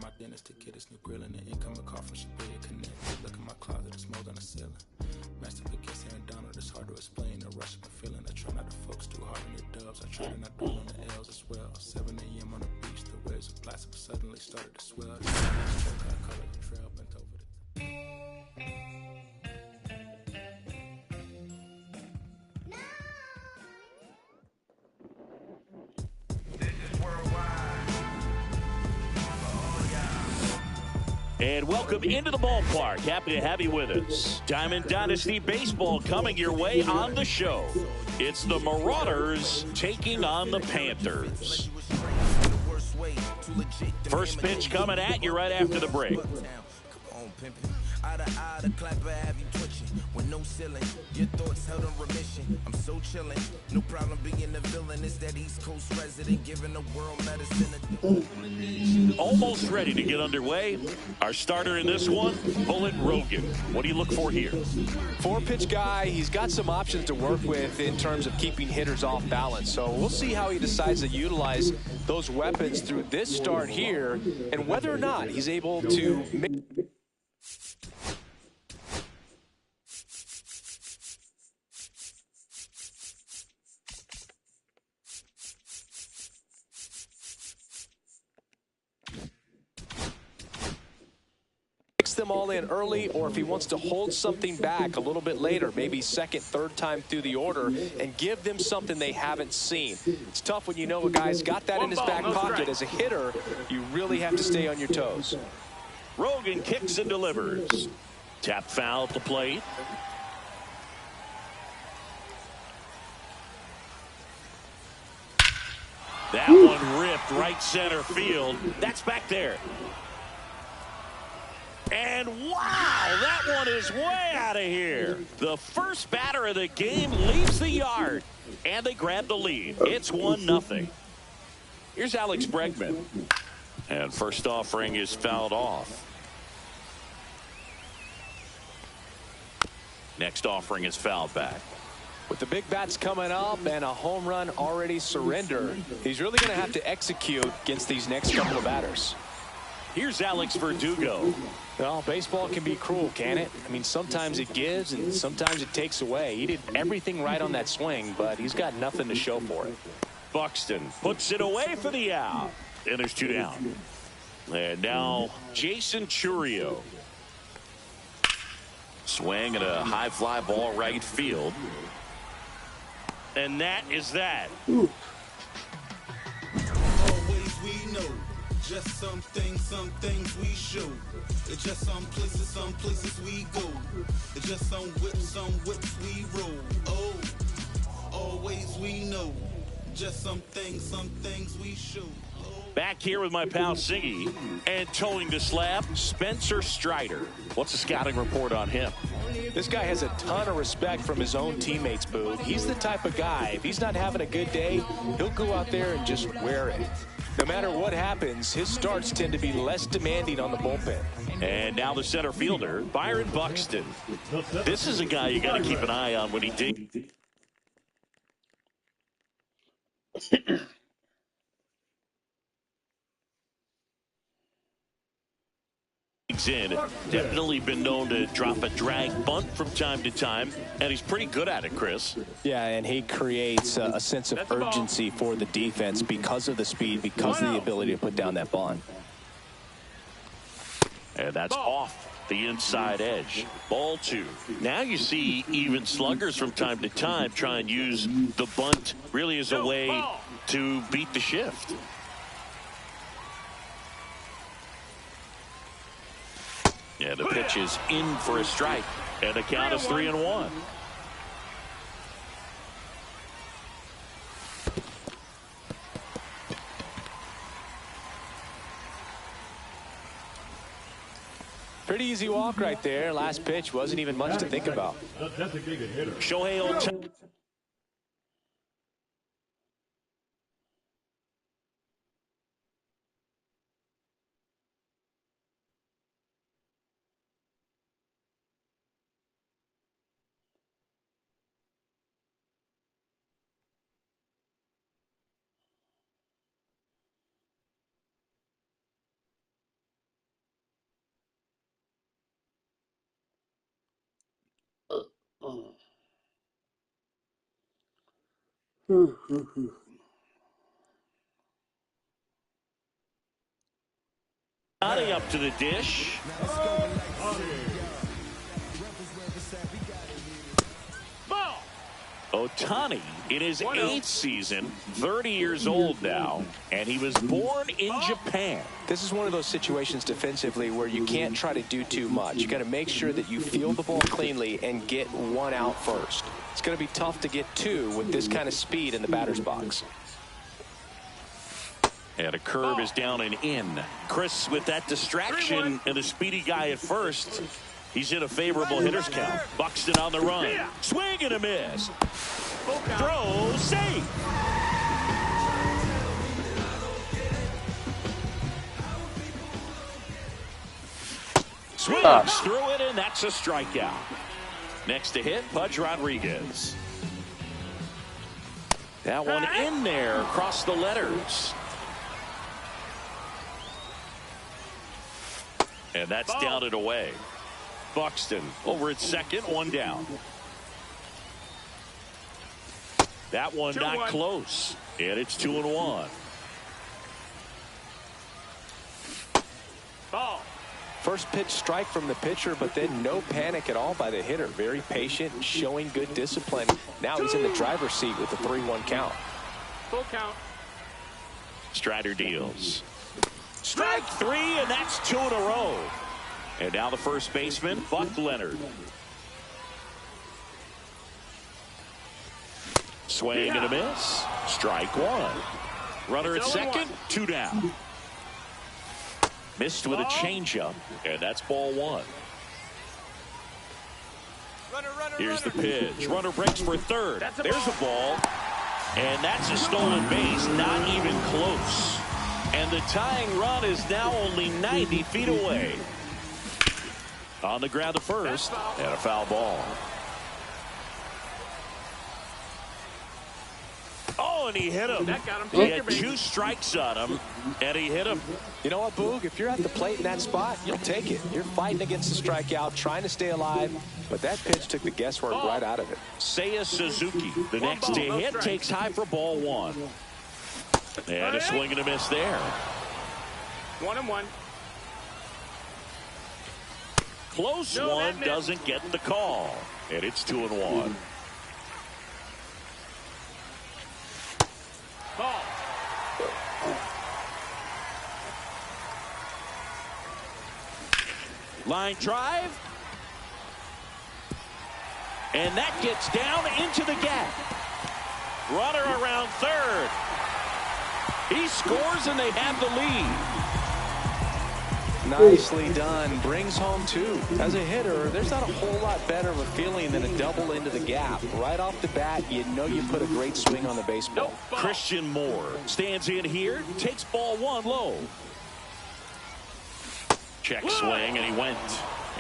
my dentist to get his new grill and the incoming call from Shabria Connect. Look at my closet, it's mold on the ceiling. Master against Aaron Donald, it's hard to explain the rush of a feeling. I try not to focus too hard on your dubs. I try to not dwell on the L's as well. 7 a.m. on the beach, the waves of plastic suddenly started to swell. I color the trail, bent over the And welcome into the ballpark. Happy to have you with us. Diamond Dynasty Baseball coming your way on the show. It's the Marauders taking on the Panthers. First pitch coming at you right after the break. With no ceiling, your thoughts held in remission. I'm so chilling, no problem being the villain. It's that East Coast resident giving the world medicine. Almost ready to get underway. Our starter in this one, Bullet Rogan. What do you look for here? Four-pitch guy. He's got some options to work with in terms of keeping hitters off balance. So we'll see how he decides to utilize those weapons through this start here, and whether or not he's able to make them all in early, or if he wants to hold something back a little bit later, maybe second, third time through the order, and give them something they haven't seen. It's tough when you know a guy's got that in his back pocket. As a hitter, you really have to stay on your toes. Rogan kicks and delivers. Tap foul at the plate. That one ripped right center field. That's back there. And wow, that one is way out of here. The first batter of the game leaves the yard, and they grab the lead. It's 1-0. Here's Alex Bregman. And first offering is fouled off. Next offering is fouled back. With the big bats coming up and a home run already surrendered, he's really going to have to execute against these next couple of batters. Here's Alex Verdugo. Well, baseball can be cruel, can it? I mean, sometimes it gives and sometimes it takes away. He did everything right on that swing, but he's got nothing to show for it. Buxton puts it away for the out. And there's 2 down. And now Jason Churio. Swing at a high fly ball right field. And that is that. Always we know. Just some things we show. It's just some places we go. It's just some whips we roll. Oh, always we know. Just some things we show. Oh. Back here with my pal Siggy, and towing the slab, Spencer Strider. What's the scouting report on him? This guy has a ton of respect from his own teammates, Boo. He's the type of guy, if he's not having a good day, he'll go out there and just wear it. No matter what happens, his starts tend to be less demanding on the bullpen. And now the center fielder, Byron Buxton. This is a guy you got to keep an eye on when he digs in. Definitely been known to drop a drag bunt from time to time, and he's pretty good at it, Chris. Yeah, and he creates a sense of urgency for the defense because of the speed, because of the ability to put down that bunt. And that's off the inside edge. Ball 2. Now you see even sluggers from time to time try and use the bunt really as a way to beat the shift. Yeah, the pitch is in for a strike, and the count is 3-1. Pretty easy walk right there. Last pitch wasn't even much to think about. Shohei Ohtani. Ohtani up to the dish. Ohtani in his 8th season, 30 years old now, and he was born in Japan. This is one of those situations defensively where you can't try to do too much. You got to make sure that you field the ball cleanly and get one out first. It's going to be tough to get two with this kind of speed in the batter's box. And a curve is down and in. Chris, with that distraction and the speedy guy at first, he's in a favorable hitter's count. Buxton on the run. Swing and a miss. Throw, safe. Swings through it, and that's a strikeout. Next to hit, Pudge Rodriguez. That one in there across the letters. And that's down and away. Buxton over at second, one down. That one not close, and it's 2-1. Ball. First pitch strike from the pitcher, but then no panic at all by the hitter. Very patient, showing good discipline. Now he's in the driver's seat with the 3-1 count. Full count. Strider deals. Strike three, and that's 2 in a row. And now the first baseman, Buck Leonard. Swing and a miss. Strike one. Runner at second, 2 down. Missed with a changeup, and that's ball one. Here's the pitch. Runner breaks for third. There's a ball, and that's a stolen base, not even close. And the tying run is now only 90 feet away. On the ground to first, and a foul ball. Oh, and he hit him. That got him. He had 2 strikes on him, and he hit him. You know what, Boog? If you're at the plate in that spot, you'll take it. You're fighting against the strikeout, trying to stay alive, but that pitch took the guesswork right out of it. Seiya Suzuki, the next to hit, takes high for ball one. And a swing and a miss there. 1-1. Close one, doesn't get the call. And it's 2-1. Ball. Line drive. And that gets down into the gap. Runner around third. He scores and they have the lead. Nicely done. Brings home 2. As a hitter, there's not a whole lot better of a feeling than a double into the gap. Right off the bat, you know you put a great swing on the baseball. Christian Moore stands in here, takes ball one low. Check swing, and he went.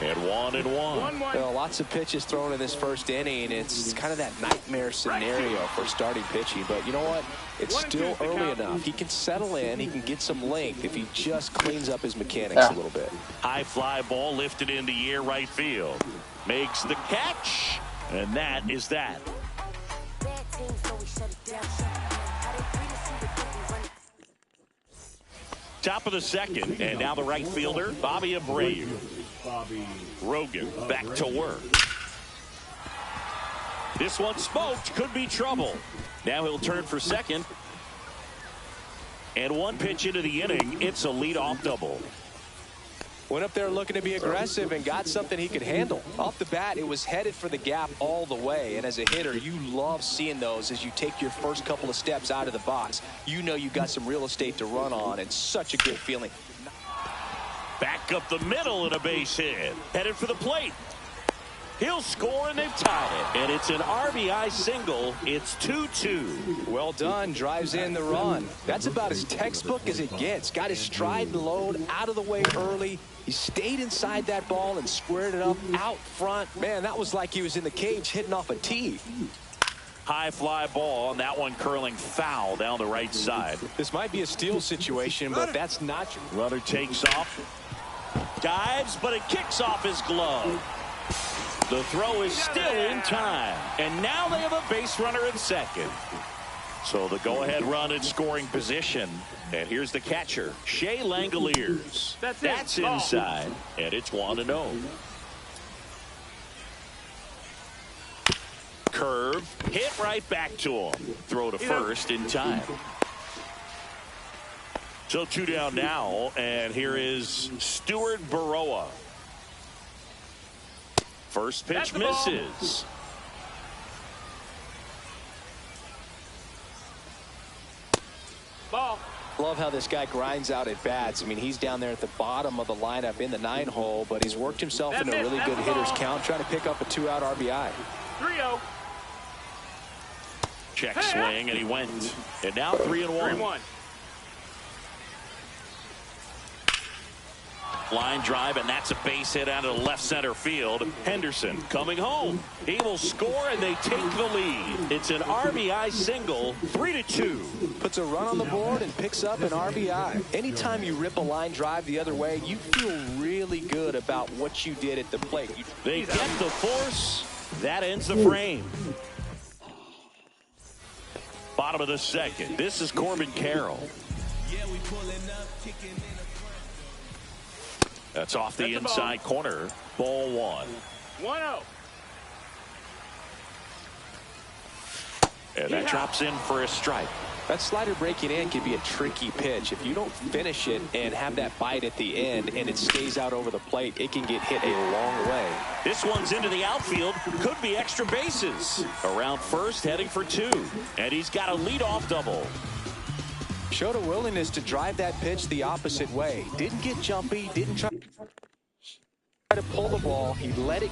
And 1-1. Well, lots of pitches thrown in this first inning. It's kind of that nightmare scenario for starting pitching. But you know what? It's still early enough. He can settle in. He can get some length if he just cleans up his mechanics a little bit. High fly ball lifted in the air right field. Makes the catch. And that is that. Top of the second. And now the right fielder, Bobby Abreu. Rogan back to work. This one smoked. Could be trouble. Now he'll turn for second. And one pitch into the inning. It's a leadoff double. Went up there looking to be aggressive and got something he could handle. Off the bat, it was headed for the gap all the way. And as a hitter, you love seeing those as you take your first couple of steps out of the box. You know you got some real estate to run on, and such a good feeling. Back up the middle and a base hit. Headed for the plate. He'll score, and they've tied it. And it's an RBI single. It's 2-2. Well done. Drives in the run. That's about as textbook as it gets. Got his stride and load out of the way early. He stayed inside that ball and squared it up out front. Man, that was like he was in the cage hitting off a tee. High fly ball, and that one curling foul down the right side. This might be a steal situation, but that's not. Runner takes off. Dives, but it kicks off his glove. The throw is still in time. And now they have a base runner at second. So the go-ahead run in scoring position. And here's the catcher, Shea Langoliers. That's inside, and it's 1-0. Curve, hit right back to him. Throw to first in time. So 2 down now, and here is Stuart Baroa. First pitch misses. Ball. Love how this guy grinds out at bats. I mean, he's down there at the bottom of the lineup in the 9-hole, but he's worked himself into a really good hitter's count, trying to pick up a 2-out RBI. 3-0. Check swing, and he went. And now 3-1. 3-1. Line drive, and that's a base hit out of the left center field. Henderson coming home. He will score, and they take the lead. It's an RBI single, 3-2. Puts a run on the board and picks up an RBI. Anytime you rip a line drive the other way, you feel really good about what you did at the plate. They get the force. That ends the frame. Bottom of the second. This is Corbin Carroll. That's off the inside corner. Ball 1. 1-0. And that drops in for a strike. That slider breaking in can be a tricky pitch. If you don't finish it and have that bite at the end and it stays out over the plate, it can get hit a long way. This one's into the outfield. Could be extra bases. Around first, heading for 2. And he's got a leadoff double. Showed a willingness to drive that pitch the opposite way. Didn't get jumpy, didn't try to pull the ball. He let it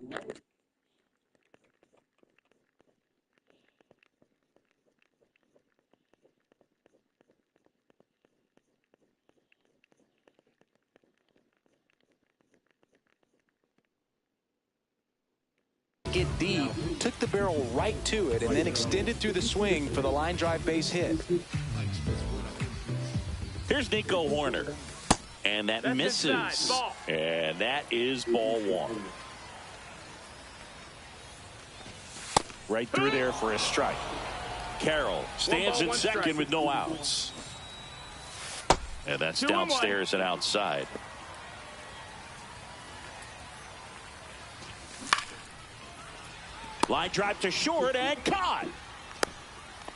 get deep, took the barrel right to it, and then extended through the swing for the line drive base hit. Here's Nico Horner. And that misses. And that is ball 1. Right through there for a strike. Carroll stands at second with no outs. And that's downstairs and outside. Line drive to short and caught.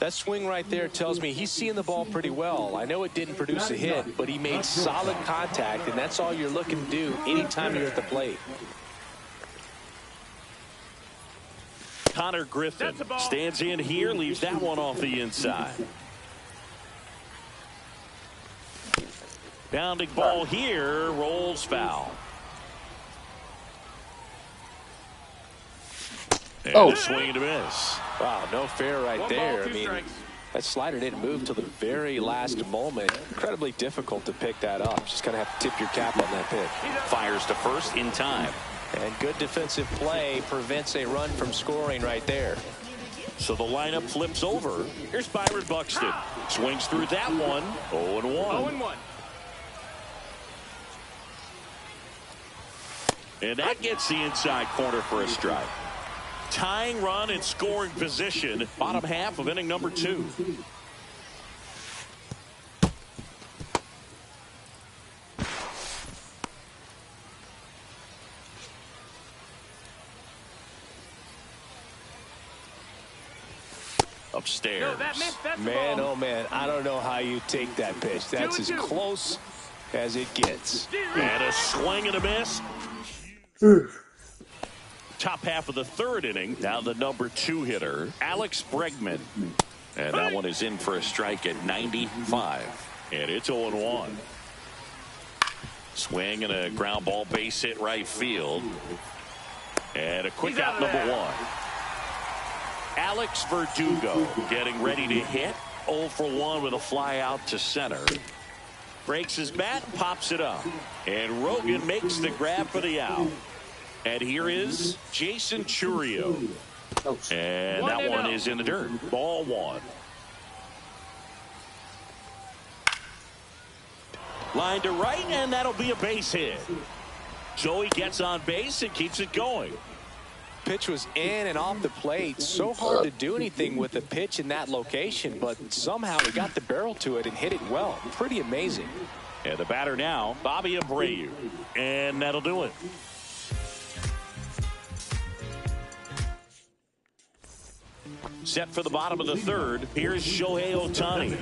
That swing right there tells me he's seeing the ball pretty well. I know it didn't produce a hit, but he made solid contact, and that's all you're looking to do anytime you're at the plate. Connor Griffin stands in here, leaves that one off the inside. Bounding ball here, rolls foul. And a swing to miss. Wow, no fair right there. I mean, that slider didn't move till the very last moment. Incredibly difficult to pick that up. Just kind of have to tip your cap on that pitch. Fires to first in time. And good defensive play prevents a run from scoring right there. So the lineup flips over. Here's Byron Buxton. Swings through that one. 0-1. 0-1. And that gets the inside corner for a strike. Tying run in scoring position. Bottom half of inning number 2. Upstairs. No, that's Man, oh man, I don't know how you take that pitch. That's as close as it gets. And a swing and a miss. Top half of the third inning. Now the number 2 hitter, Alex Bregman. And that one is in for a strike at 95. And it's 0-1. Swing and a ground ball base hit right field. And a quick out number 1. Alex Verdugo getting ready to hit. 0 for 1 with a fly out to center. Breaks his bat, pops it up. And Rogan makes the grab for the out. And here is Jason Churio. And that one is in the dirt. Ball 1. Line to right, and that'll be a base hit. So he gets on base and keeps it going. pitch was in and off the plate. So hard to do anything with a pitch in that location, but somehow he got the barrel to it and hit it well. Pretty amazing. And the batter now, Bobby Abreu. And that'll do it. Set for the bottom of the third. Here's Shohei Ohtani.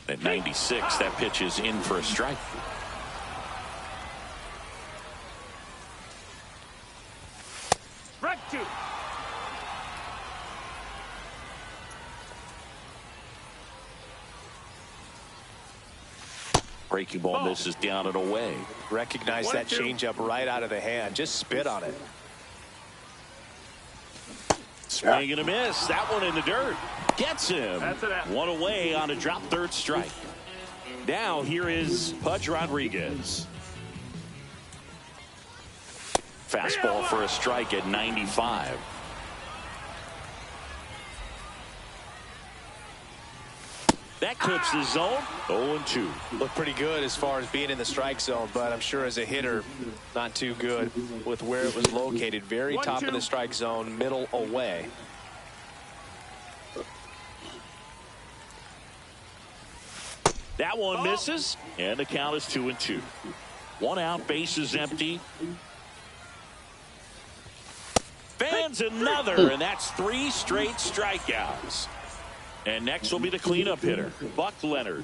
At 96, that pitch is in for a strike. Strike two. Breaking ball misses down and away. Recognize that 1-2. changeup right out of the hand. Just spit on it. Swing and a miss. That one in the dirt. Gets him. That's it. One away on a drop third strike. Now here is Pudge Rodriguez. Fastball for a strike at 95. That clips the zone. 0-2. Looked pretty good as far as being in the strike zone, but I'm sure as a hitter, not too good with where it was located. Very top of the strike zone, middle away. That one misses, and the count is 2-2. One out, bases empty. Fans another, and that's 3 straight strikeouts. And next will be the cleanup hitter, Buck Leonard.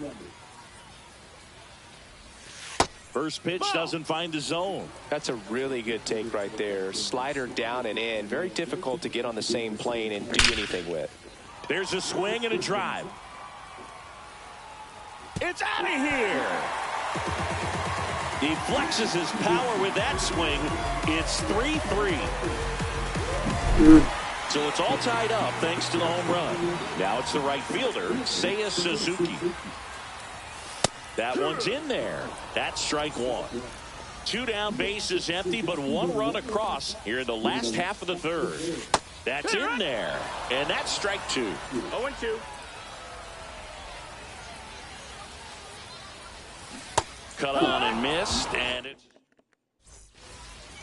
First pitch doesn't find the zone. That's a really good take right there. Slider down and in. Very difficult to get on the same plane and do anything with. There's a swing and a drive. It's out of here. He flexes his power with that swing. It's 3-3. So it's all tied up thanks to the home run. Now it's the right fielder, Seiya Suzuki. That one's in there. That's strike one. 2 down, bases empty, but 1 run across here in the last half of the third. That's in there. And that's strike 2. 0-2. Cut on and missed, and it's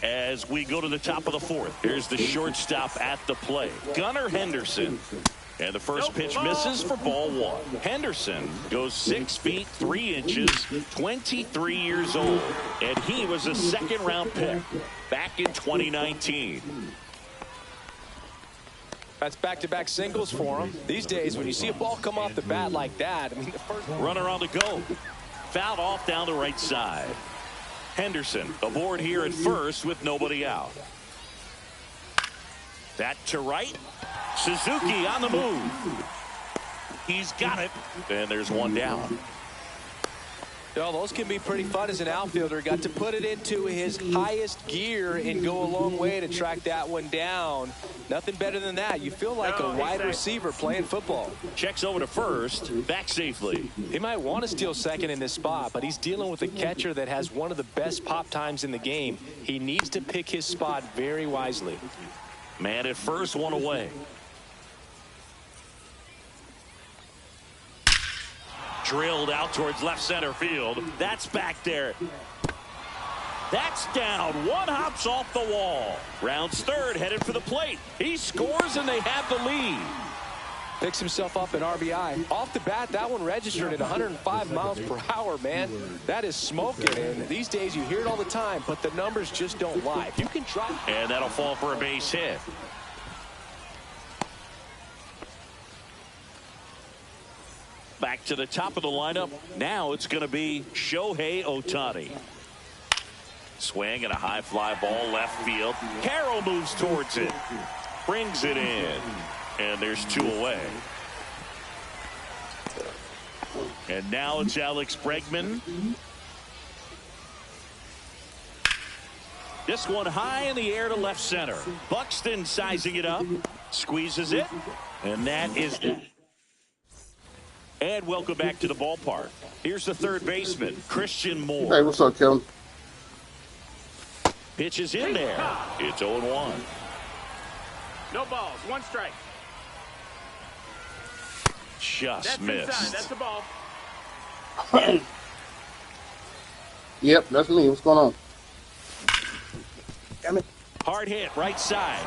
as we go to the top of the fourth. Here's the shortstop at the plate, Gunnar Henderson. And the first pitch misses for ball 1. Henderson goes 6 feet 3 inches, 23 years old, and he was a second-round pick back in 2019. That's back-to-back singles for him. These days, when you see a ball come off the bat like that, I mean, the first runner on the go. Fouled off down the right side. Henderson aboard here at first with nobody out. That to right. Suzuki on the move. He's got it. And there's 1 down. Well, those can be pretty fun as an outfielder. Got to put it into his highest gear and go a long way to track that one down. Nothing better than that. You feel like a wide receiver playing football. Checks over to first. Back safely. He might want to steal second in this spot, but he's dealing with a catcher that has one of the best pop times in the game. He needs to pick his spot very wisely. Man at first, 1 away. Drilled out towards left center field. That's back there. That's down. 1 hops off the wall. Rounds third, headed for the plate. He scores, and they have the lead. Picks himself up an RBI. Off the bat, that one registered at 105 miles per hour, man. That is smoking, and these days you hear it all the time, but the numbers just don't lie. If you can try. And that'll fall for a base hit. Back to the top of the lineup. Now it's going to be Shohei Ohtani. Swing and a high fly ball left field. Carroll moves towards it. Brings it in. And there's 2 away. And now it's Alex Bregman. This one high in the air to left center. Buxton sizing it up. Squeezes it. And that is it. And welcome back to the ballpark. Here's the third baseman, Christian Moore. Hey, what's up, Kevin? Pitch is in there. It's 0-1. No balls. 1 strike. Just That's missed. inside. That's the ball. Yep, that's me. What's going on? Damn it. Hard hit, right side.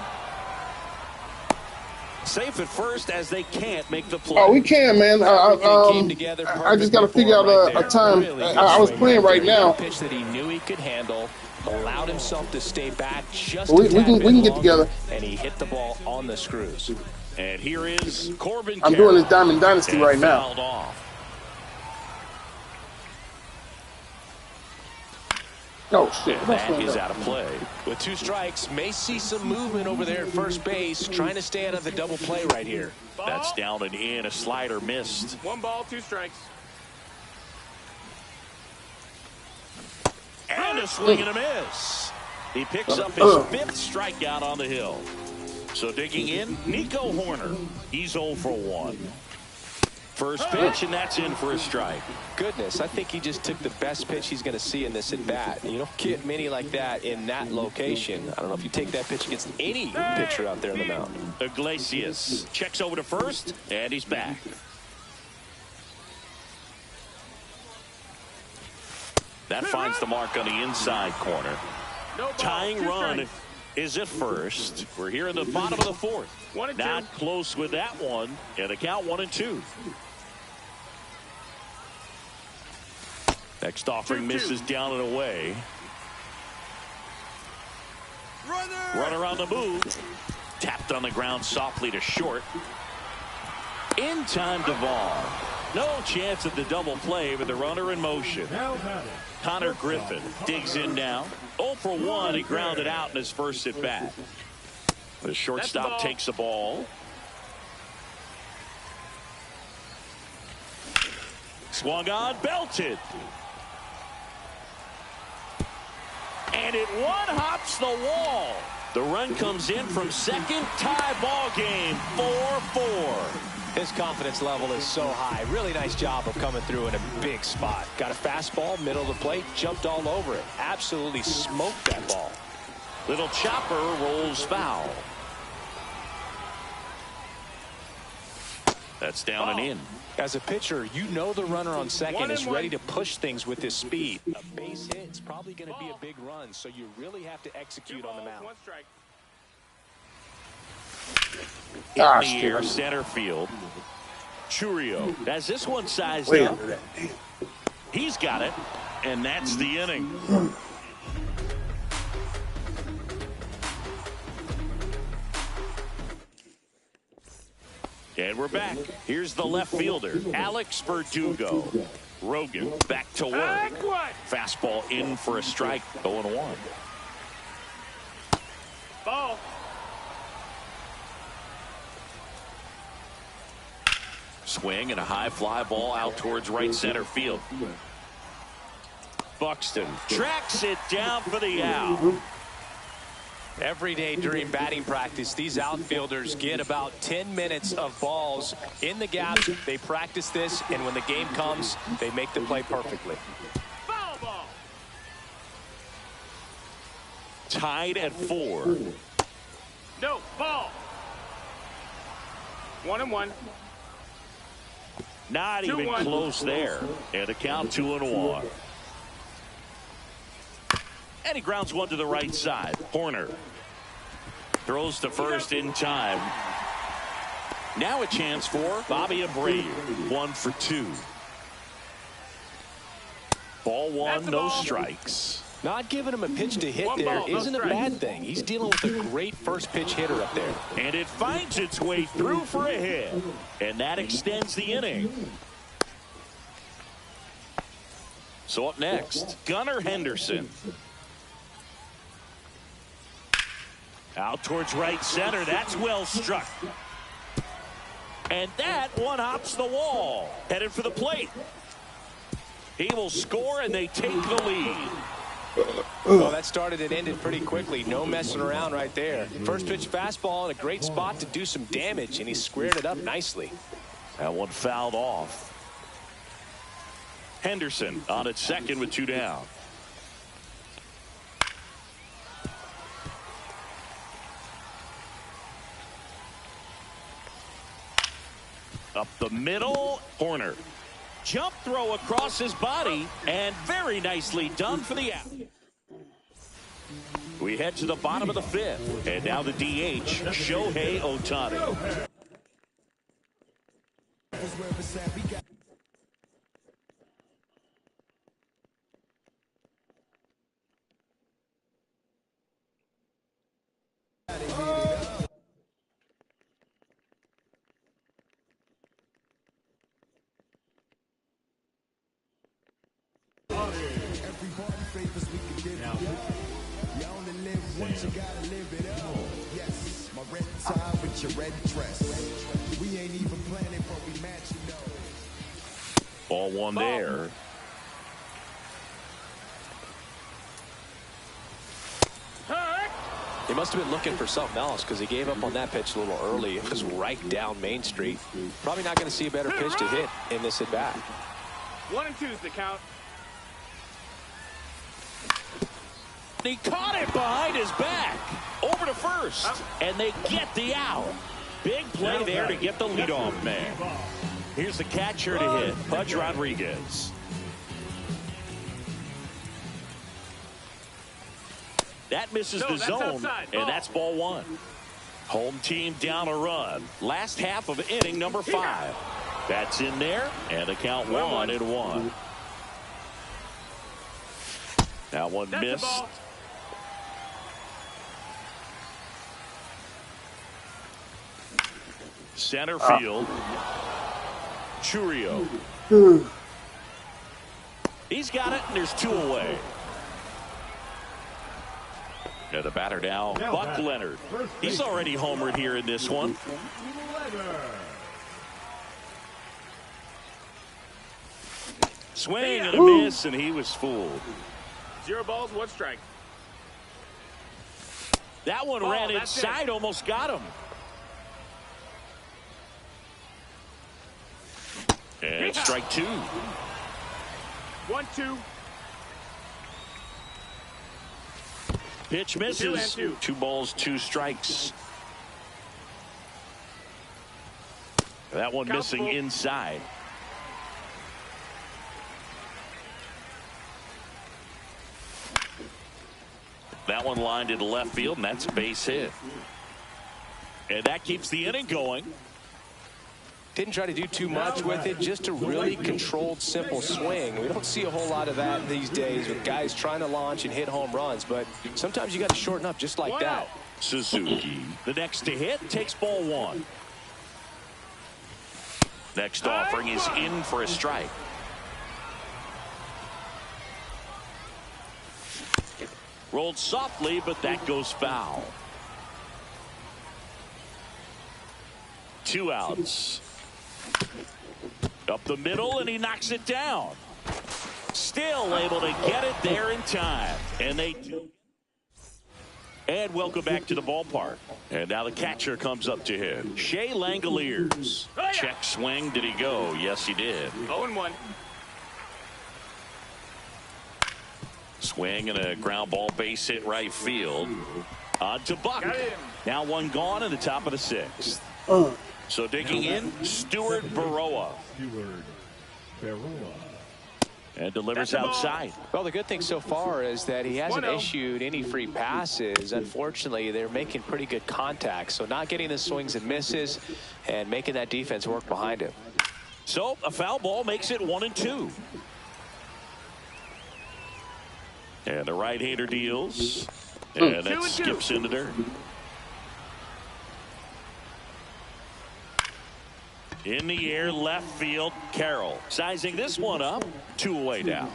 Safe at first as they can't make the play. Oh, we can, man. I just got to figure out a time. Really I was playing right now. Pitch that he knew he could handle, allowed himself to stay back just We can get together. And he hit the ball on the screws. And here is Corbin. I'm doing this Diamond Dynasty right now. Off. Oh, shit. That is out of play. With 2 strikes, may see some movement over there at first base, trying to stay out of the double play right here. Ball. That's down and in. A slider missed. 1 ball, 2 strikes. And a swing and a miss. He picks up his 5th strikeout on the hill. So digging in, Nico Horner. He's 0 for 1. First pitch, and that's in for a strike. Goodness, I think he just took the best pitch he's going to see in this at-bat. You don't get many like that in that location. I don't know if you take that pitch against any pitcher out there on the mound. Iglesias checks over to first, and he's back. That finds the mark on the inside corner. No ball, Tying 2 run strikes. is at first. We're here in the bottom of the 4th. 1 and 2. Not close with that one, and the count 1 and 2. Next offering 2-2. misses down and away. Runner on the move. Tapped on the ground softly to short. In time to Vaughn. No chance of the double play with the runner in motion. Connor Griffin digs in now. 0 for 1. He grounded out in his first at bat. The shortstop takes the ball. Swung on, belted. And it one-hops the wall. The run comes in from second. Tie ball game, 4-4. His confidence level is so high. Really nice job of coming through in a big spot. Got a fastball, middle of the plate, jumped all over it. Absolutely smoked that ball. Little chopper rolls foul. That's down and in. As a pitcher, you know the runner on second is ready to push things with his speed. A base hit is probably going to be a big run, so you really have to execute on the mound. 1 strike. In the air, center field. Churio has this one sized up. He's got it, and that's the inning. And we're back. Here's the left fielder, Alex Verdugo. Rogan back to work. Fastball in for a strike, 0-1. Ball. Swing and a high fly ball out towards right center field. Buxton tracks it down for the out. Every day during batting practice, these outfielders get about 10 minutes of balls in the gaps. They practice this, and when the game comes, they make the play perfectly. Foul ball. Tied at 4. No, ball. 1-1. Not even 2-1. close there. And the count 2-1. And he grounds one to the right side. Horner throws to first in time. Now a chance for Bobby Abreu. 1 for 2. Ball 1, no strikes. Not giving him a pitch to hit there isn't a bad thing. He's dealing with a great first pitch hitter up there. And it finds its way through for a hit. And that extends the inning. So up next, Gunnar Henderson. Out towards right center. That's well struck. And that one hops the wall. Headed for the plate. He will score, and they take the lead. Well, that started and ended pretty quickly. No messing around right there. First pitch fastball in a great spot to do some damage, and he squared it up nicely. That one fouled off. Henderson on at second with 2 down. Up the middle, Horner. Jump throw across his body, and very nicely done for the out. We head to the bottom of the fifth, and now the DH, Shohei Ohtani. Ball one there. He must have been looking for something else because he gave up on that pitch a little early. It was right down Main Street. Probably not going to see a better pitch to hit in this at bat. 1 and 2 is the count. He caught it behind his back. Over to first. And they get the out. Big play there to get the leadoff man. Here's the catcher to hit, Pudge Rodriguez. That misses the zone, outside. and that's ball one. Home team down a run. Last half of inning number 5. That's in there, and the count 1-1. That one missed. Center field. Churio. He's got it, and there's 2 away. And the batter now, Buck Leonard. He's already homered here in this one. Swing and a miss, and he was fooled. 0 balls, 1 strike. That one ran inside, almost got him. And strike 2. 1-2. Pitch misses. 2 2 balls, 2 strikes. That one missing inside. That one lined into left field, and that's a base hit. And that keeps the inning going. Didn't try to do too much with it, just a really controlled, simple swing. We don't see a whole lot of that these days with guys trying to launch and hit home runs, but sometimes you got to shorten up just like that. Suzuki, the next to hit, takes ball 1. Next offering is in for a strike. Rolled softly, but that goes foul. 2 outs. Up the middle, and he knocks it down. Still able to get it there in time. And they do. And welcome back to the ballpark. And now the catcher comes up to him. Shea Langoliers. Check swing. Did he go? Yes, he did. 0-1. Swing and a ground ball base hit right field. On to Buck. Now 1 gone in the top of the 6th. So digging in, Stuart Baroa. And delivers outside. Well, the good thing so far is that he hasn't issued any free passes. Unfortunately, they're making pretty good contact. So not getting the swings and misses and making that defense work behind him. So a foul ball makes it 1-2. And the right-hander deals. And that skips into dirt. In the air, left field, Carroll. Sizing this one up, 2 away now.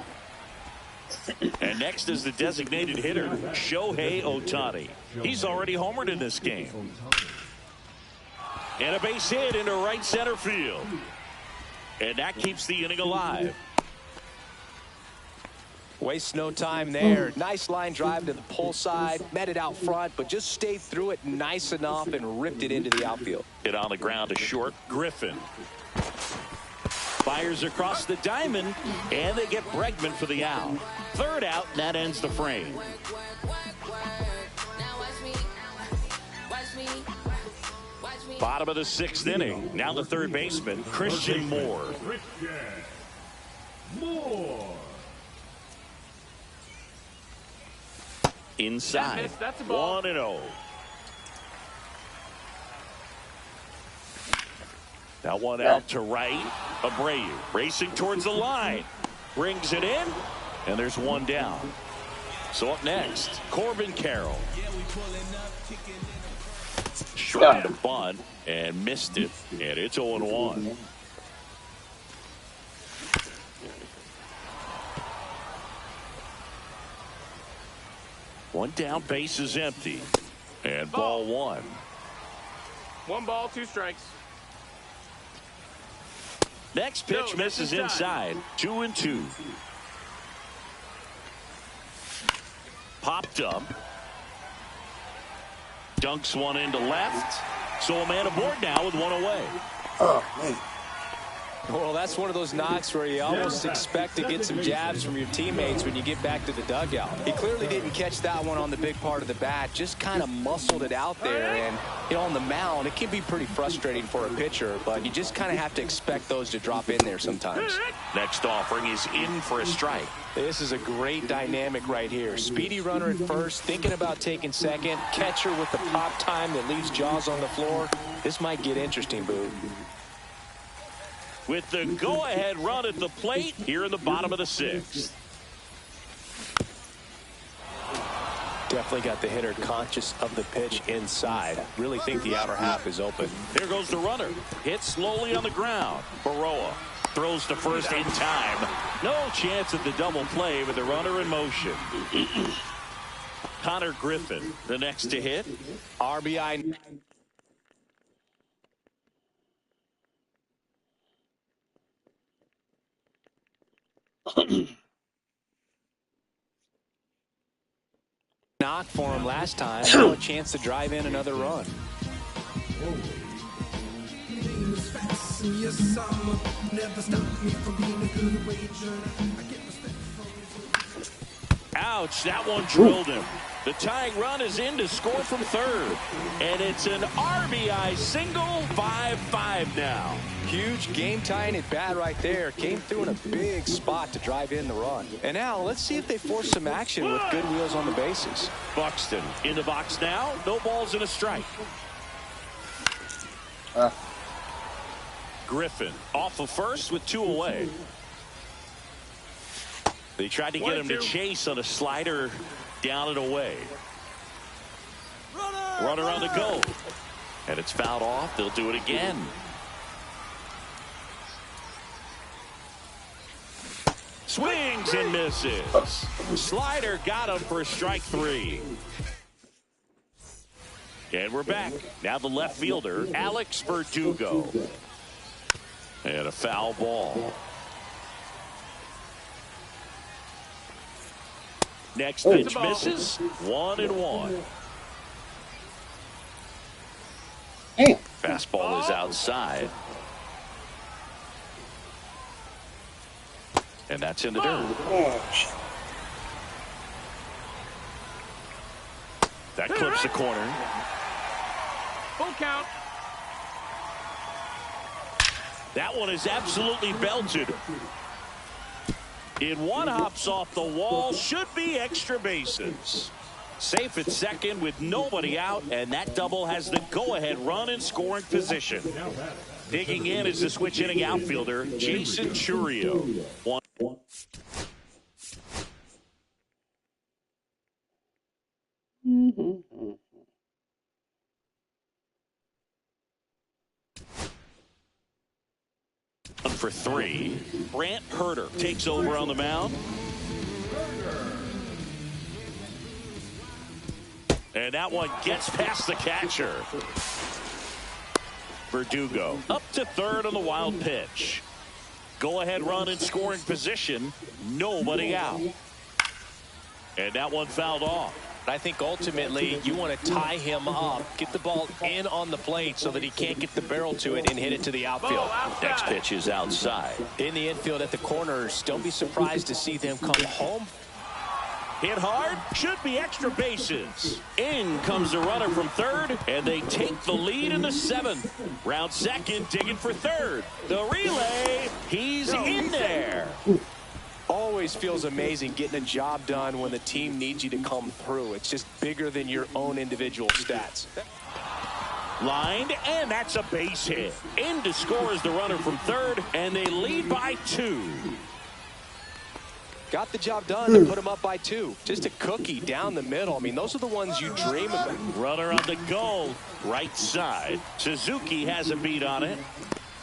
And next is the designated hitter, Shohei Ohtani. He's already homered in this game. And a base hit into right center field. And that keeps the inning alive. Wastes no time there. Nice line drive to the pull side. Met it out front, but just stayed through it nice enough and ripped it into the outfield. Hit on the ground to short. Griffin. Fires across the diamond, and they get Bregman for the out. 3rd out, and that ends the frame. Bottom of the 6th inning. Now the 3rd baseman, Christian Moore. Inside. That's a ball. 1-0. That one out to right. Abreu racing towards the line. Brings it in. And there's one down. So up next, Corbin Carroll. Short to bunt and missed it. And it's 0-1. One down, base is empty. And ball one. 1 ball, 2 strikes. Next pitch misses inside. 2-2. Popped up. Dunks one into left. So a man aboard now with one away. Oh, man. Well, that's one of those knocks where you almost expect to get some jabs from your teammates when you get back to the dugout. He clearly didn't catch that one on the big part of the bat, just kind of muscled it out there. And, you know, on the mound, it can be pretty frustrating for a pitcher, but you just kind of have to expect those to drop in there sometimes. Next offering is in for a strike. This is a great dynamic right here. Speedy runner at first, thinking about taking second. Catcher with the pop time that leaves Jaws on the floor. This might get interesting, Boo. With the go-ahead run at the plate here in the bottom of the 6th. Definitely got the hitter conscious of the pitch inside. Really think the outer half is open. There goes the runner. Hit slowly on the ground. Baroa throws to first in time. No chance at the double play with the runner in motion. Connor Griffin, the next to hit. RBI. Knock for him last time. Now a chance to drive in another run. Ouch, that one drilled him. The tying run is in to score from third. And it's an RBI single, 5-5 now. Huge game-tying at bat right there. Came through in a big spot to drive in the run. And now let's see if they force some action with good wheels on the bases. Buxton in the box now. No balls and a strike. Griffin off of first with 2 away. They tried to get him to chase on a slider down and away. Runner on the go. And it's fouled off. They'll do it again. Swings and misses. Slider got him for strike 3. And we're back. Now the left fielder, Alex Verdugo. And a foul ball. Next pitch misses. 1-1. Fastball is outside. And that's in the dirt. That clips the corner. Full count. That one is absolutely belted. In one hops off the wall. Should be extra bases. Safe at second with nobody out. And that double has the go-ahead run in scoring position. Digging in is the switch hitting outfielder, Jason Churio. 1. For 3. Brant Herter takes over on the mound. And that one gets past the catcher. Verdugo up to third on the wild pitch. Go ahead run in scoring position. Nobody out. And that one fouled off. I think ultimately you want to tie him up, get the ball in on the plate so that he can't get the barrel to it and hit it to the outfield. Next pitch is outside. In the infield at the corners, don't be surprised to see them come home. Hit hard, should be extra bases. In comes the runner from third, and they take the lead in the 7th. Round second, digging for third. The relay, he's in there. always feels amazing getting a job done when the team needs you to come through. It's just bigger than your own individual stats. Lined, and that's a base hit. In to score is the runner from third, and they lead by 2. Got the job done to put them up by 2. Just a cookie down the middle. I mean, those are the ones you dream about. Runner on the goal, right side. Suzuki has a beat on it,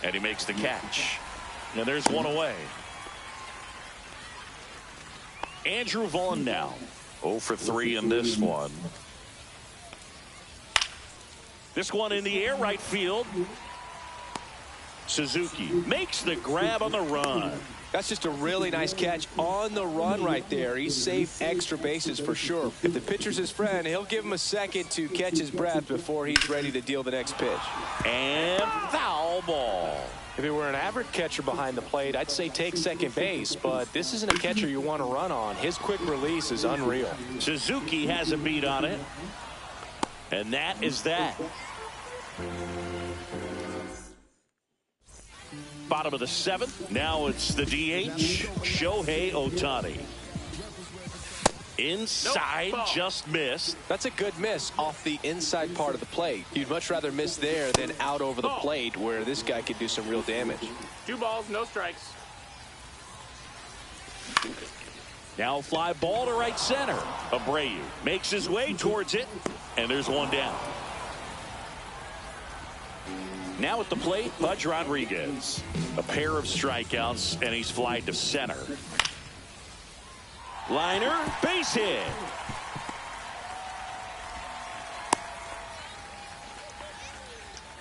and he makes the catch. And there's one away. Andrew Vaughn now. 0 for 3 in this one. This one in the air, right field. Suzuki makes the grab on the run. That's just a really nice catch on the run right there. He saved extra bases for sure. If the pitcher's his friend, he'll give him a second to catch his breath before he's ready to deal the next pitch. And foul ball. If it were an average catcher behind the plate, I'd say take second base, but this isn't a catcher you want to run on. His quick release is unreal. Suzuki has a beat on it. And that is that. Bottom of the 7th. Now it's the DH, Shohei Ohtani. Inside, nope, just missed. That's a good miss off the inside part of the plate. You'd much rather miss there than out over the plate where this guy could do some real damage. 2 balls, no strikes. Now fly ball to right center. Abreu makes his way towards it, and there's one down. Now at the plate, Pudge Rodriguez. A pair of strikeouts, and he's flied to center. Liner, base hit.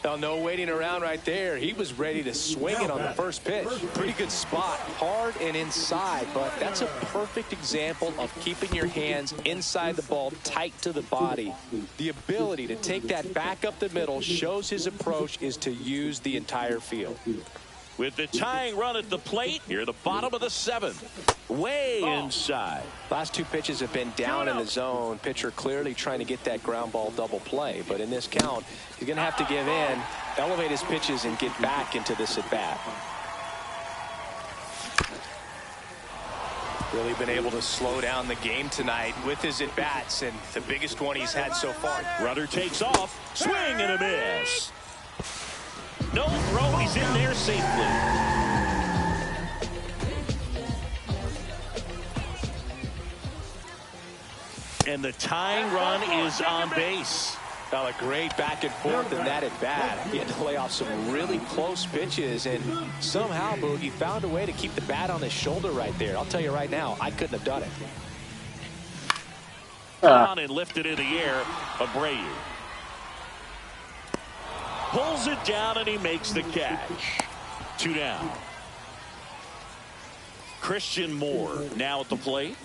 Now, no waiting around right there. He was ready to swing it on the first pitch. Pretty good spot, hard and inside, but that's a perfect example of keeping your hands inside the ball, tight to the body. The ability to take that back up the middle shows his approach is to use the entire field. With the tying run at the plate, here the bottom of the 7th. Way inside. Last 2 pitches have been down in the zone. Pitcher clearly trying to get that ground ball double play. But in this count, he's going to have to give in, elevate his pitches, and get back into this at-bat. Really been able to slow down the game tonight with his at-bats, and the biggest one he's had so far. Runner takes off. Swing and a miss. No throw. He's in there safely. And the tying run is on base. Now a great back and forth in that at bat. He had to lay off some really close pitches, and somehow Boogie found a way to keep the bat on his shoulder right there. I'll tell you right now, I couldn't have done it. On and lifted in the air. Abreu pulls it down, and he makes the catch. 2 down. Christian Moore now at the plate.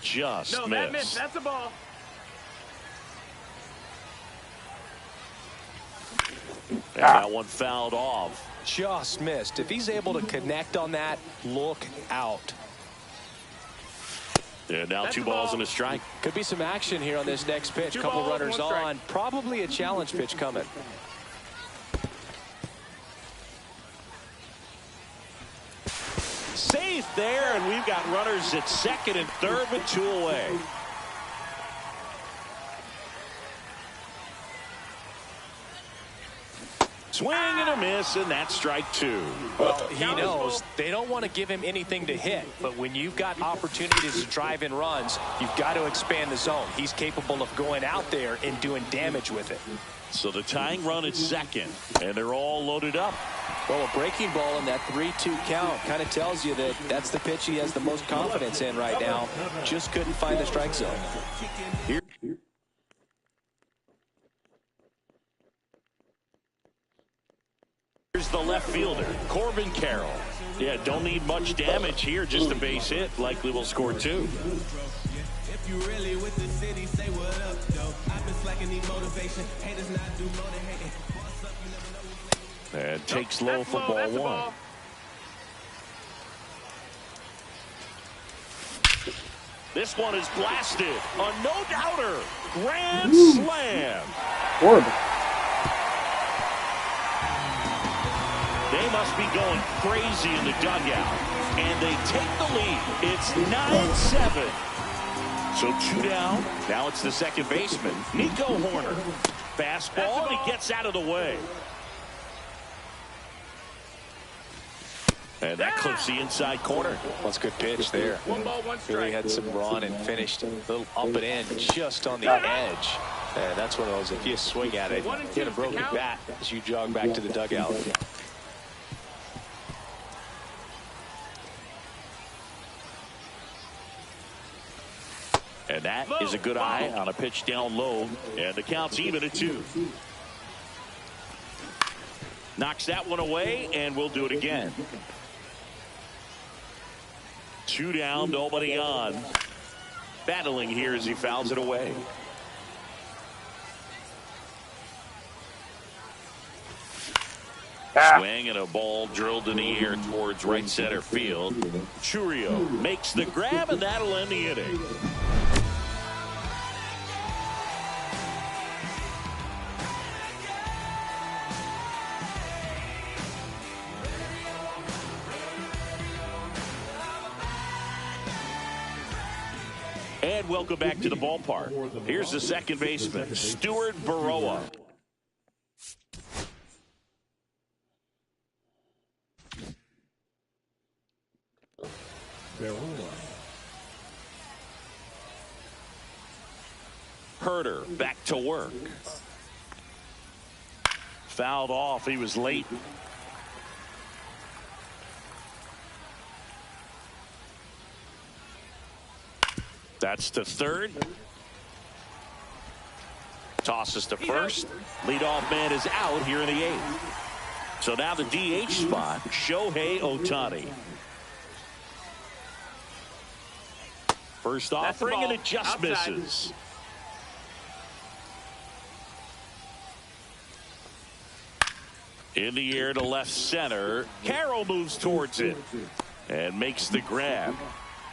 Just no, missed. that missed. That's a ball. And that one fouled off. Just missed. If he's able to connect on that, look out. And now That's 2 balls and a strike. Could be some action here on this next pitch. 2 Couple balls, runners 1 strike. on. Probably a challenge pitch coming. Safe there, and we've got runners at second and third with 2 away. Swing and a miss, and that's strike 2. Well, he knows they don't want to give him anything to hit, but when you've got opportunities to drive in runs, you've got to expand the zone. He's capable of going out there and doing damage with it. So the tying run at second, and they're all loaded up. Well, a breaking ball in that 3-2 count kind of tells you that that's the pitch he has the most confidence in right now. Just couldn't find the strike zone. Here. Here's the left fielder, Corbin Carroll. Yeah, don't need much damage here, just a base hit. Likely will score 2. If you really with the city, say what up, though. I've been slacking the motivation. Haters not do more than hating. And takes low for ball 1. This one is blasted. A no-doubter. Grand slam. Horrible. They must be going crazy in the dugout. And they take the lead. It's 9-7. So 2 down. Now it's the second baseman, Nico Horner. Fastball, and he gets out of the way. And that clips the inside corner. That's a good pitch there. 1 ball, 1 strike. Really had some run and finished a little up and in, just on the edge. And that's one of those, if you swing at it, you get a broken bat as you jog back to the dugout. And that is a good eye on a pitch down low. And the count's even at 2. Knocks that one away, and we'll do it again. 2 down, nobody on. Battling here as he fouls it away. Swing and a ball drilled in the air towards right center field. Churio makes the grab, and that'll end the inning. And welcome back to the ballpark. Here's the second baseman, Stuart Baroa. Herder back to work. Fouled off. He was late. That's to third. Tosses to first. Leadoff man is out here in the 8th. So now the DH spot, Shohei Ohtani. First offering, and it just misses. In the air to left center. Carroll moves towards it and makes the grab.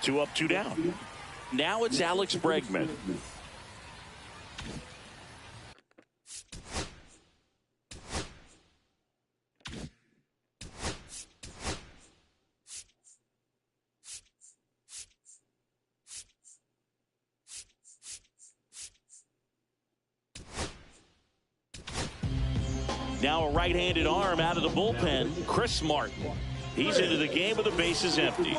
2 up, 2 down. Now it's Alex Bregman. Now a right-handed arm out of the bullpen, Chris Martin. He's into the game with the bases empty.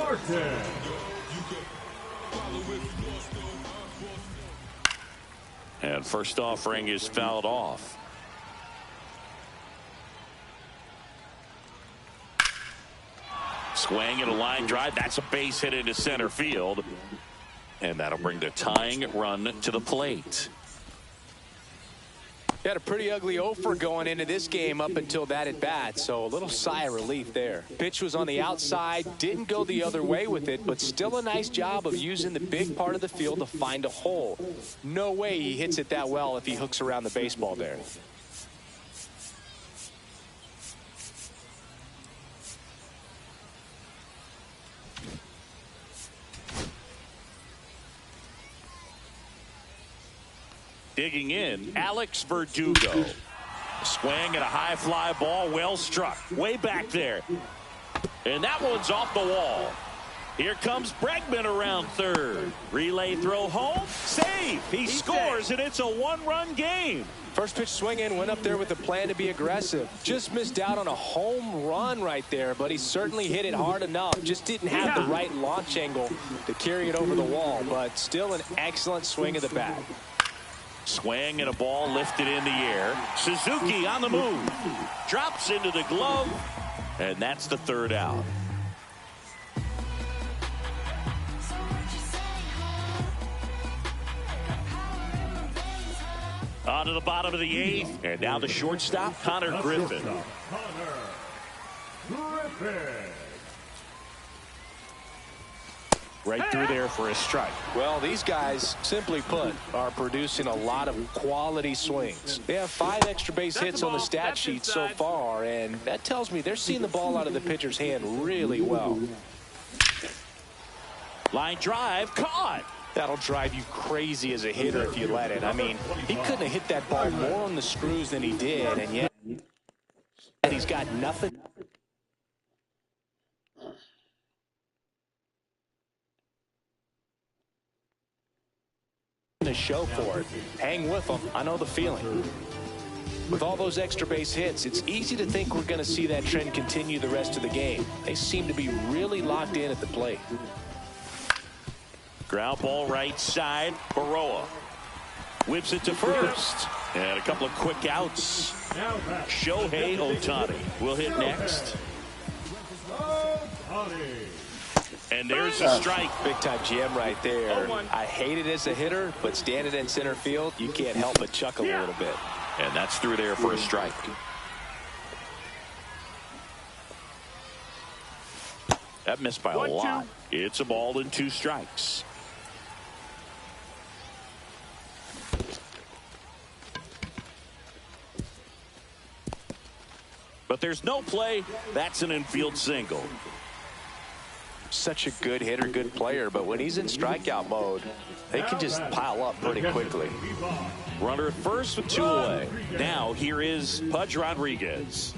And first offering is fouled off. Swing and a line drive. That's a base hit into center field. And that'll bring the tying run to the plate. He had a pretty ugly offer going into this game up until that at bat, so a little sigh of relief there. Pitch was on the outside, didn't go the other way with it, but still a nice job of using the big part of the field to find a hole. No way he hits it that well if he hooks around the baseball there. Digging in, Alex Verdugo. Swing and a high fly ball, well struck. Way back there. And that one's off the wall. Here comes Bregman around third. Relay throw home. Save. He scores, and it's a 1-run game. First pitch swing in, went up there with a plan to be aggressive. Just missed out on a home run right there, but he certainly hit it hard enough. Just didn't have the right launch angle to carry it over the wall, but still an excellent swing of the bat. Swing and a ball lifted in the air. Suzuki on the move. Drops into the glove. And that's the third out. On to the bottom of the 8th. And now the shortstop, Connor Griffin. Right through there for a strike. Well, these guys, simply put, are producing a lot of quality swings. They have 5 extra base hits on the stat sheet so far, and that tells me they're seeing the ball out of the pitcher's hand really well. Line drive, caught. That'll drive you crazy as a hitter if you let it. I mean, he couldn't have hit that ball more on the screws than he did, and yet he's got nothing show for it. Hang with them. I know the feeling. With all those extra base hits, it's easy to think we're going to see that trend continue the rest of the game. They seem to be really locked in at the plate. Ground ball right side. Baroa whips it to first. And a couple of quick outs. Shohei Ohtani will hit next. And there's a strike. Big time jam right there. I hate it as a hitter, but standing in center field, you can't help but chuckle a little bit. And that's through there for a strike. That missed by a lot. It's a ball and 2 strikes. But there's no play. That's an infield single. Such a good hitter, good player, but when he's in strikeout mode, they can just pile up pretty quickly. Runner at first with 2 away. Now here is Pudge Rodriguez.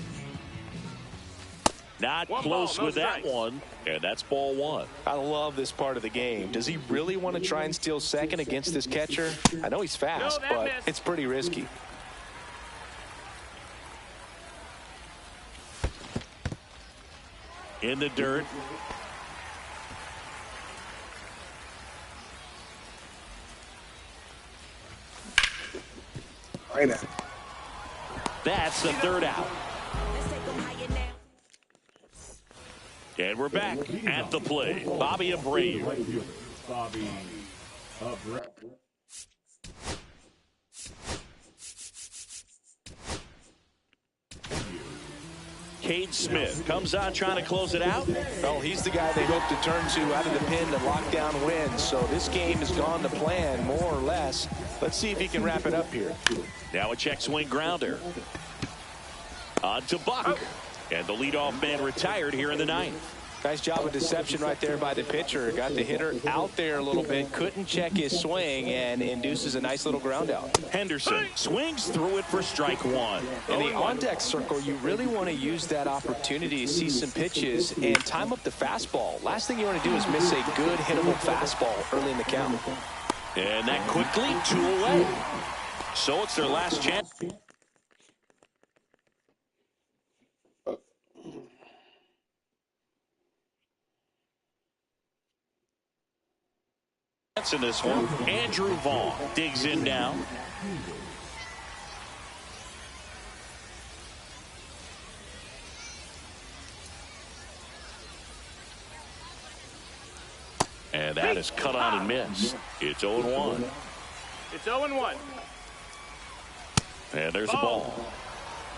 Not close with that one, and that's ball 1. I love this part of the game. Does he really want to try and steal second against this catcher? I know he's fast, but it's pretty risky. In the dirt. Right at it. That's the 3rd out. And we're back at the plate. Bobby Abreu. Cade Smith comes on trying to close it out. Well, he's the guy they hope to turn to out of the pen to lock down wins. So this game has gone to plan, more or less. Let's see if he can wrap it up here. Now a check swing grounder. On to Buck. And the leadoff man retired here in the 9th. Nice job of deception right there by the pitcher. Got the hitter out there a little bit, couldn't check his swing, and induces a nice little ground out. Henderson swings through it for strike 1. In the on-deck circle, you really want to use that opportunity to see some pitches and time up the fastball. Last thing you want to do is miss a good hittable fastball early in the count. And that quickly 2 away. So it's their last chance. In this one, Andrew Vaughn digs in now. And that is cut on and missed. It's 0-1. It's 0-1. And there's a ball.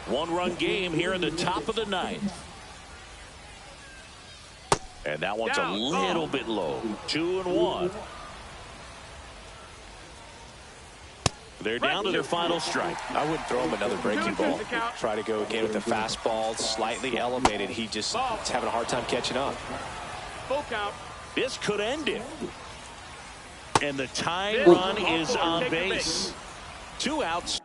1-run game here in the top of the 9th. And that one's a little bit low. 2-1. They're down to their final strike. I wouldn't throw him another breaking ball. Try to go again with the fastball, slightly elevated. He just is having a hard time catching up. Full count. This could end it. And the tying run is on base. 2 outs.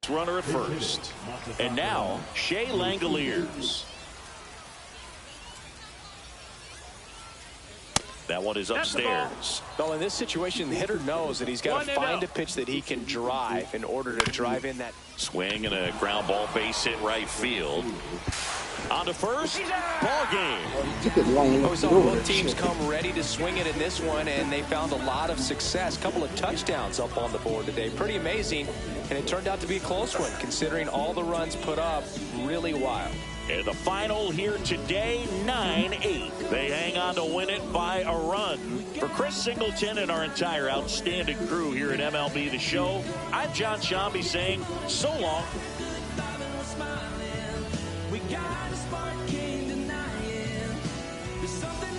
Runner at first. And now Shea Langoliers. That one is upstairs. Well, in this situation, the hitter knows that he's got to find a pitch that he can drive in order to drive in that swing, and a ground ball base hit right field. On to first. Ball game. We saw both teams come ready to swing it in this one, and they found a lot of success. Couple of touchdowns up on the board today. Pretty amazing. And it turned out to be a close one, considering all the runs put up. Really wild. And the final here today, 9-8. They hang on to win it by a run. For Chris Singleton and our entire outstanding crew here at MLB The Show, I'm John Shambi saying so long. We got a spark, can't deny it. There's something